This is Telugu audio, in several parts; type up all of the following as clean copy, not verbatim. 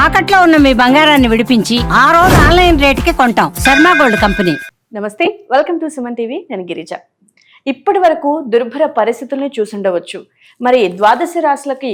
తాకట్లో ఉన్న మీ బంగారాన్ని విడిపించి ఆ రోజు ఆన్లైన్ రేటుకి కొంటాం. Sharma gold company. నమస్తే, వెల్కమ్ టు సుమన్ టీవీ. నేను గిరిజ. ఇప్పటి వరకు దుర్భర పరిస్థితుల్ని చూసుండవచ్చు. మరి ద్వాదశ రాశులకి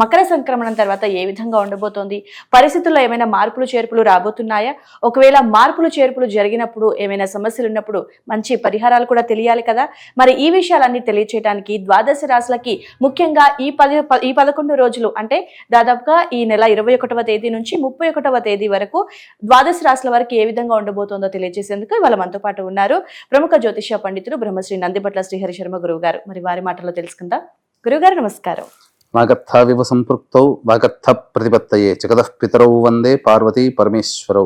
మకర సంక్రమణం తర్వాత ఏ విధంగా ఉండబోతోంది? పరిస్థితుల్లో ఏమైనా మార్పులు చేర్పులు రాబోతున్నాయా? ఒకవేళ మార్పులు చేర్పులు జరిగినప్పుడు ఏమైనా సమస్యలు ఉన్నప్పుడు మంచి పరిహారాలు కూడా తెలియాలి కదా. మరి ఈ విషయాలన్నీ తెలియచేయడానికి ద్వాదశ రాశులకి ముఖ్యంగా ఈ 11 రోజులు అంటే దాదాపుగా ఈ నెల 21వ తేదీ నుంచి 31వ తేదీ వరకు ద్వాదశ రాశుల వారికి ఏ విధంగా ఉండబోతోందో తెలియజేసేందుకు ఇవాళ మనతో పాటు ఉన్నారు ప్రముఖ జ్యోతిష పండితులు బ్రహ్మశ్రీ నందిబట్ల శ్రీహరి శర్మ గురువు గారు. మరి వారి మాటల్లో తెలుసుకుందాం. గురుగారు నమస్కారం. వాగర్థావివ సంపృక్తౌ వాగర్థ ప్రతిపత్తయే జగతః పితరౌ వందే పార్వతీ పరమేశ్వరౌ.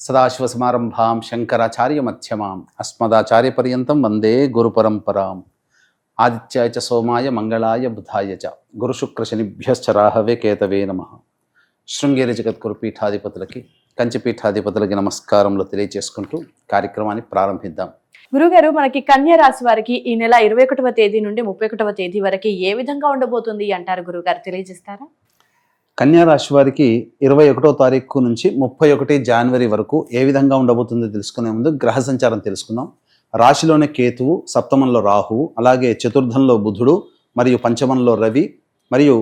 సదాశివసమారంభాం శంకరాచార్య మధ్యమాం అస్మదాచార్య పర్యంతం వందే గురు పరంపరాం. ఆదిత్యాయ చ సోమాయ మంగళాయ బుధాయ చ గురుశుక్ర శనిభ్యశ్చ రాహవే కేతవే నమః. శృంగేరి జగద్గురు పీఠాధిపతులకి కంచి పీఠాధిపతులకి నమస్కారంలో తెలియజేసుకుంటూ కార్యక్రమాన్ని ప్రారంభిద్దాం. గురుగారు, మనకి కన్యా రాశి వారికి ఈ నెల 21వ తేదీ నుండి 31వ తేదీ వరకు ఏ విధంగా ఉండబోతుంది అంటారు? గురుగారు తెలియజేస్తారా? కన్యా రాశి వారికి 21వ తారీఖు నుంచి 31 జనవరి వరకు ఏ విధంగా ఉండబోతుందో తెలుసుకునే ముందు గ్రహ సంచారం తెలుసుకుందాం. రాశిలోనే కేతువు, సప్తమంలో రాహువు, అలాగే చతుర్థంలో బుధుడు మరియు పంచమంలో రవి మరియు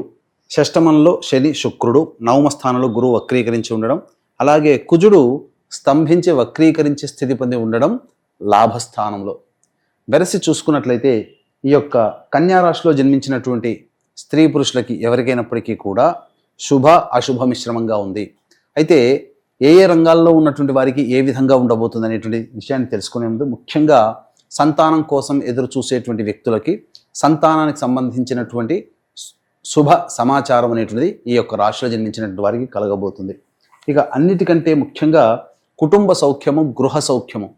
షష్టమంలో శని శుక్రుడు, నవమ స్థానంలో గురువు వక్రీకరించి ఉండడం, అలాగే కుజుడు స్తంభించి వక్రీకరించి స్థితి పొంది ఉండడం లాభస్థానంలో. వెరసి చూసుకున్నట్లయితే ఈ యొక్క కన్యా రాశిలో జన్మించినటువంటి స్త్రీ పురుషులకి ఎవరికైనప్పటికీ కూడా శుభ అశుభ మిశ్రమంగా ఉంది. అయితే ఏ ఏ రంగాల్లో ఉన్నటువంటి వారికి ఏ విధంగా ఉండబోతుంది అనేటువంటి విషయాన్ని తెలుసుకునే ముందు ముఖ్యంగా సంతానం కోసం ఎదురు చూసేటువంటి వ్యక్తులకి సంతానానికి సంబంధించినటువంటి శుభ సమాచారం అనేటువంటిది ఈ యొక్క రాశిలో జన్మించినటువంటి వారికి కలగబోతుంది. ఇక అన్నిటికంటే ముఖ్యంగా కుటుంబ సౌఖ్యము, గృహ సౌఖ్యము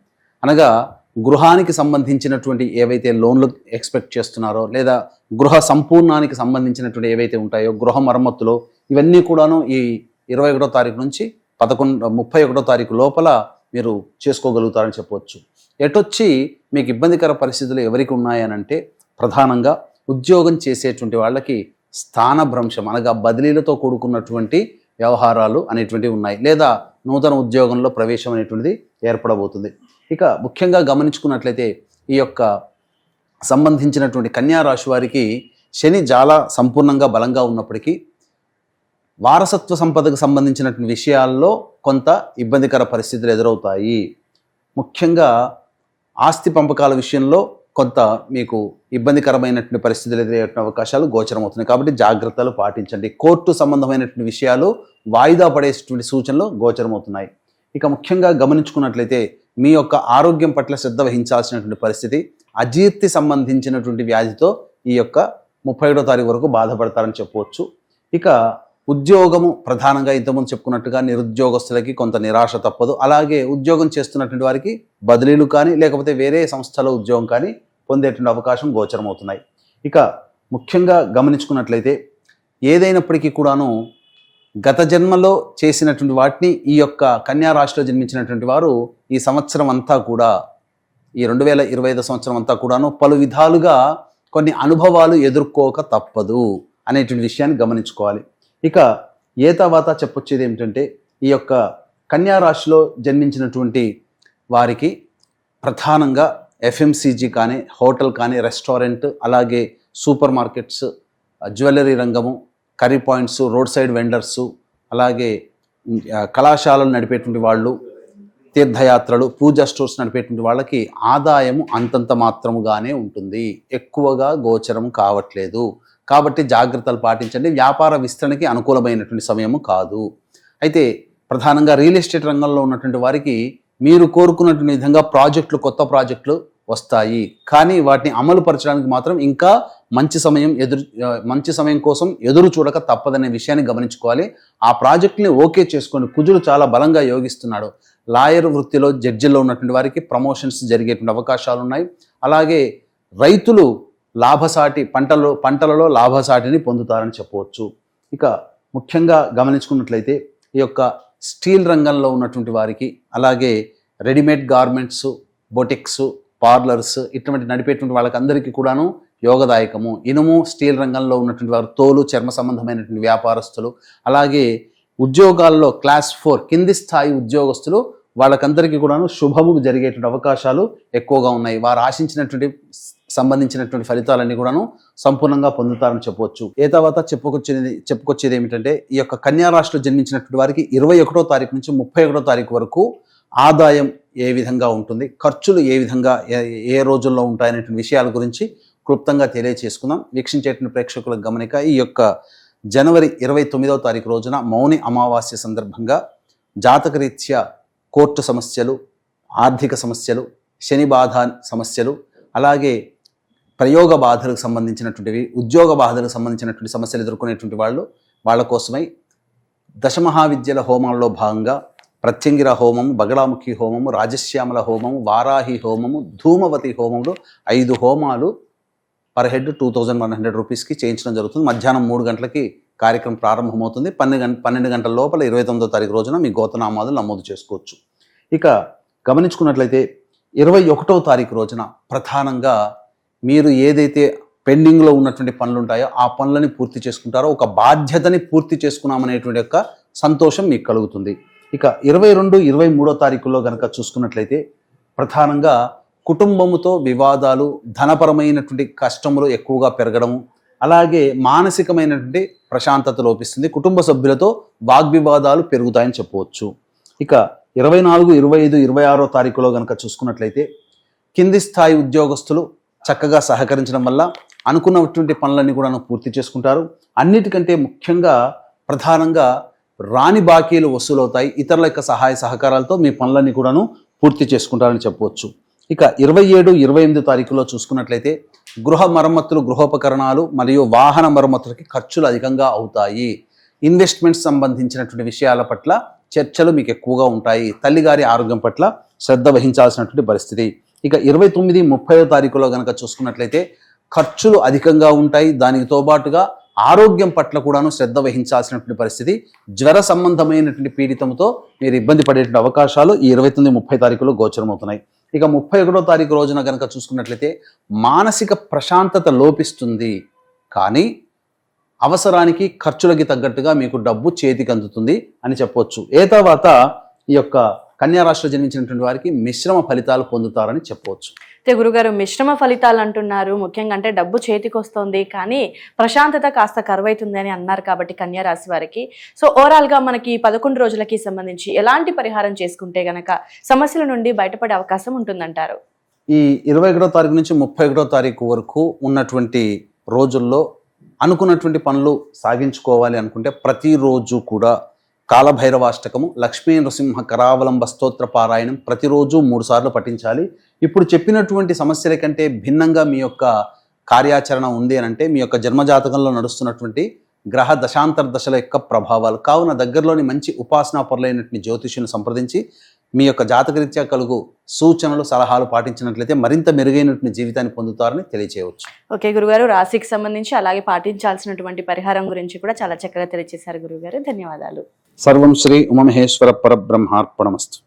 అనగా గృహానికి సంబంధించినటువంటి ఏవైతే లోన్లు ఎక్స్పెక్ట్ చేస్తున్నారో లేదా గృహ సంపూర్ణానికి సంబంధించినటువంటి ఏవైతే ఉంటాయో గృహ మరమ్మతులు ఇవన్నీ కూడాను ఈ 21వ తారీఖు నుంచి 31వ తారీఖు లోపల మీరు చేసుకోగలుగుతారని చెప్పవచ్చు. ఎటొచ్చి మీకు ఇబ్బందికర పరిస్థితులు ఎవరికి ఉన్నాయనంటే ప్రధానంగా ఉద్యోగం చేసేటువంటి వాళ్ళకి స్థానభ్రంశం అనగా బదిలీలతో కూడుకున్నటువంటి వ్యవహారాలు అనేటువంటివి ఉన్నాయి, లేదా నూతన ఉద్యోగంలో ప్రవేశం అనేటువంటిది ఏర్పడబోతుంది. ఇక ముఖ్యంగా గమనించుకున్నట్లయితే ఈ యొక్క సంబంధించినటువంటి కన్యా రాశి వారికి శని చాలా సంపూర్ణంగా బలంగా ఉన్నప్పటికీ వారసత్వ సంపదకు సంబంధించినటువంటి విషయాల్లో కొంత ఇబ్బందికర పరిస్థితులు ఎదురవుతాయి. ముఖ్యంగా ఆస్తి పంపకాల విషయంలో కొంత మీకు ఇబ్బందికరమైనటువంటి పరిస్థితులు ఎదురయ్యే అవకాశాలు గోచరమవుతున్నాయి. కాబట్టి జాగ్రత్తలు పాటించండి. కోర్టు సంబంధమైనటువంటి విషయాలు వాయిదా పడేటువంటి సూచనలు గోచరమవుతున్నాయి. ఇక ముఖ్యంగా గమనించుకున్నట్లయితే మీ యొక్క ఆరోగ్యం పట్ల శ్రద్ధ వహించాల్సినటువంటి పరిస్థితి. అజీర్తి సంబంధించినటువంటి వ్యాధితో ఈ యొక్క 31వ తారీఖు వరకు బాధపడతారని చెప్పవచ్చు. ఇక ఉద్యోగము ప్రధానంగా ఇంతకుముందు చెప్పుకున్నట్టుగా నిరుద్యోగస్తులకి కొంత నిరాశ తప్పదు. అలాగే ఉద్యోగం చేస్తున్నటువంటి వారికి బదిలీలు కానీ లేకపోతే వేరే సంస్థలో ఉద్యోగం కానీ పొందేటువంటి అవకాశం గోచరమవుతున్నాయి. ఇక ముఖ్యంగా గమనించుకున్నట్లయితే ఏదైనప్పటికీ కూడాను గత జన్మలో చేసినటువంటి వాటిని ఈ యొక్క కన్యా రాశిలో జన్మించినటువంటి వారు ఈ సంవత్సరం అంతా కూడా ఈ 2025 సంవత్సరం అంతా కూడాను పలు విధాలుగా కొన్ని అనుభవాలు ఎదుర్కోక తప్పదు అనేటువంటి విషయాన్ని గమనించుకోవాలి. ఇక ఏ తర్వాత చెప్పొచ్చేది ఏమిటంటే ఈ యొక్క కన్యా రాశిలో జన్మించినటువంటి వారికి ప్రధానంగా ఎఫ్ఎంసీజీ కానీ హోటల్ కానీ రెస్టారెంట్ అలాగే సూపర్ మార్కెట్స్, జ్యువెలరీ రంగము, curry points, road side vendors, అలాగే కళాశాలలు నడిపేటువంటి వాళ్ళు, తీర్థయాత్రలు, పూజా స్టోర్స్ నడిపేటువంటి వాళ్ళకి ఆదాయము అంతంత మాత్రముగానే ఉంటుంది, ఎక్కువగా గోచరం కావట్లేదు. కాబట్టి జాగ్రత్తలు పాటించండి. వ్యాపార విస్తరణకి అనుకూలమైనటువంటి సమయము కాదు. అయితే ప్రధానంగా రియల్ ఎస్టేట్ రంగంలో ఉన్నటువంటి వారికి మీరు కోరుకున్నటువంటి విధంగా కొత్త ప్రాజెక్టులు వస్తాయి. కానీ వాటిని అమలు పరచడానికి మాత్రం ఇంకా మంచి సమయం కోసం ఎదురు చూడక తప్పదనే విషయాన్ని గమనించుకోవాలి. ఆ ప్రాజెక్టుని ఓకే చేసుకొని కుజుడు చాలా బలంగా యోగిస్తున్నాడు. లాయర్ వృత్తిలో జడ్జిల్లో ఉన్నటువంటి వారికి ప్రమోషన్స్ జరిగేటువంటి అవకాశాలు ఉన్నాయి. అలాగే రైతులు లాభసాటి పంటలలో లాభసాటిని పొందుతారని చెప్పవచ్చు. ఇక ముఖ్యంగా గమనించుకున్నట్లయితే ఈ యొక్క స్టీల్ రంగంలో ఉన్నటువంటి వారికి, అలాగే రెడీమేడ్ గార్మెంట్స్, బొటిక్స్, పార్లర్స్ ఇటువంటి నడిపేటువంటి వాళ్ళకి అందరికీ కూడాను యోగదాయకము. ఇనుము, స్టీల్ రంగంలో ఉన్నటువంటి వారు, తోలు, చర్మ సంబంధమైనటువంటి వ్యాపారస్తులు, అలాగే ఉద్యోగాల్లో క్లాస్ 4 కింది స్థాయి ఉద్యోగస్తులు వాళ్ళకందరికీ కూడాను శుభము జరిగేటువంటి అవకాశాలు ఎక్కువగా ఉన్నాయి. వారు ఆశించినటువంటి సంబంధించినటువంటి ఫలితాలన్నీ కూడాను సంపూర్ణంగా పొందుతారని చెప్పవచ్చు. తర్వాత చెప్పుకొచ్చేది ఏమిటంటే ఈ యొక్క కన్యా రాశిలో జన్మించినటువంటి వారికి 21వ తారీఖు నుంచి 31వ తారీఖు వరకు ఆదాయం ఏ విధంగా ఉంటుంది, ఖర్చులు ఏ విధంగా ఏ రోజుల్లో ఉంటాయనేటువంటి విషయాల గురించి క్లుప్తంగా తెలియచేసుకుందాం. వీక్షించేటువంటి ప్రేక్షకులకు గమనిక, ఈ యొక్క జనవరి 29వ తారీఖు రోజున మౌని అమావాస్య సందర్భంగా జాతకరీత్యా కోర్టు సమస్యలు, ఆర్థిక సమస్యలు, శని బాధ సమస్యలు, అలాగే ప్రయోగ బాధలకు సంబంధించినటువంటివి, ఉద్యోగ బాధలకు సంబంధించినటువంటి సమస్యలు ఎదుర్కొనేటువంటి వాళ్ళ కోసమై దశమహావిద్యల హోమాల్లో భాగంగా ప్రత్యంగిర హోమము, బగడాముఖి హోమము, రాజశ్యామల హోమము, వారాహి హోమము, ధూమవతి హోమములు 5 హోమాలు పర్ హెడ్ 2100 రూపీస్కి చేయించడం జరుగుతుంది. మధ్యాహ్నం 3 గంటలకి కార్యక్రమం ప్రారంభమవుతుంది. 12 గంటల లోపల 29వ తారీఖు రోజున మీ గోతనామాదులు నమోదు చేసుకోవచ్చు. ఇక గమనించుకున్నట్లయితే 21వ తారీఖు రోజున ప్రధానంగా మీరు ఏదైతే పెండింగ్లో ఉన్నటువంటి పనులు ఉంటాయో ఆ పనులని పూర్తి చేసుకుంటారో, ఒక బాధ్యతని పూర్తి చేసుకున్నామనేటువంటి యొక్క సంతోషం మీకు కలుగుతుంది. ఇక 22, 23వ తారీఖుల్లో కనుక చూసుకున్నట్లయితే ప్రధానంగా కుటుంబముతో వివాదాలు, ధనపరమైనటువంటి కష్టములు ఎక్కువగా పెరగడము, అలాగే మానసికమైనటువంటి ప్రశాంతత లోపిస్తుంది. కుటుంబ సభ్యులతో వాగ్వివాదాలు పెరుగుతాయని చెప్పవచ్చు. ఇక 24, 25, 26వ తారీఖులో కనుక చూసుకున్నట్లయితే కింది స్థాయి ఉద్యోగస్తులు చక్కగా సహకరించడం వల్ల అనుకున్నటువంటి పనులన్నీ కూడా పూర్తి చేసుకుంటారు. అన్నిటికంటే ముఖ్యంగా ప్రధానంగా రాని బాకీలు వసూలవుతాయి. ఇతరుల యొక్క సహాయ సహకారాలతో మీ పనులన్నీ కూడాను పూర్తి చేసుకుంటారని చెప్పవచ్చు. ఇక 27, 28 తారీఖులో చూసుకున్నట్లయితే గృహ మరమ్మతులు, గృహోపకరణాలు మరియు వాహన మరమ్మతులకి ఖర్చులు అధికంగా అవుతాయి. ఇన్వెస్ట్మెంట్స్ సంబంధించినటువంటి విషయాల పట్ల చర్చలు మీకు ఎక్కువగా ఉంటాయి. తల్లిగారి ఆరోగ్యం పట్ల శ్రద్ధ వహించాల్సినటువంటి పరిస్థితి. ఇక 29, 30వ తారీఖులో కనుక చూసుకున్నట్లయితే ఖర్చులు అధికంగా ఉంటాయి. దానికి తోబాటుగా ఆరోగ్యం పట్ల కూడాను శ్రద్ధ వహించాల్సినటువంటి పరిస్థితి. జ్వర సంబంధమైనటువంటి పీడితంతో మీరు ఇబ్బంది పడేటువంటి అవకాశాలు ఈ 29, 30 తారీఖులో గోచరమవుతున్నాయి. ఇక 31వ తారీఖు రోజున కనుక చూసుకున్నట్లయితే మానసిక ప్రశాంతత లోపిస్తుంది, కానీ అవసరానికి ఖర్చులకి తగ్గట్టుగా మీకు డబ్బు చేతికి అందుతుంది అని చెప్పవచ్చు. తర్వాత ఈ యొక్క కన్యా రాశిలో జన్మించినటువంటి వారికి మిశ్రమ ఫలితాలు పొందుతారని చెప్పవచ్చు. అయితే గురుగారు మిశ్రమ ఫలితాలు అంటున్నారు, ముఖ్యంగా అంటే డబ్బు చేతికి వస్తుంది కానీ ప్రశాంతత కాస్త కరువైతుంది అని అన్నారు కాబట్టి కన్యా రాశి వారికి. సో ఓవరాల్ గా మనకి 11 రోజులకి సంబంధించి ఎలాంటి పరిహారం చేసుకుంటే గనక సమస్యల నుండి బయటపడే అవకాశం ఉంటుందంటారు? ఈ 21వ తారీఖు నుంచి 31వ తారీఖు వరకు ఉన్నటువంటి రోజుల్లో అనుకున్నటువంటి పనులు సాగించుకోవాలి అనుకుంటే ప్రతిరోజు కూడా కాలభైరవాష్టకము, లక్ష్మీ నృసింహ కరావలంబ స్తోత్ర పారాయణం ప్రతిరోజు 3 సార్లు పఠించాలి. ఇప్పుడు చెప్పినటువంటి సమస్యల కంటే భిన్నంగా మీ యొక్క కార్యాచరణ ఉంది అని అంటే మీ యొక్క జన్మజాతకంలో నడుస్తున్నటువంటి గ్రహ దశాంతర్దశల యొక్క ప్రభావాలు. కావున దగ్గరలోని మంచి ఉపాసనా పరులైనటువంటి జ్యోతిష్యుని సంప్రదించి మీ యొక్క జాతకరీత్యా కలుగు సూచనలు, సలహాలు పాటించినట్లయితే మరింత మెరుగైనటువంటి జీవితాన్ని పొందుతారని తెలియచేయవచ్చు. ఓకే గురుగారు, రాశికి సంబంధించి అలాగే పాటించాల్సినటువంటి పరిహారం గురించి కూడా చాలా చక్కగా తెలియజేశారు గురుగారు. ధన్యవాదాలు. సర్వం శ్రీ ఉమామహేశ్వర పరబ్రహ్మార్పణమస్తు.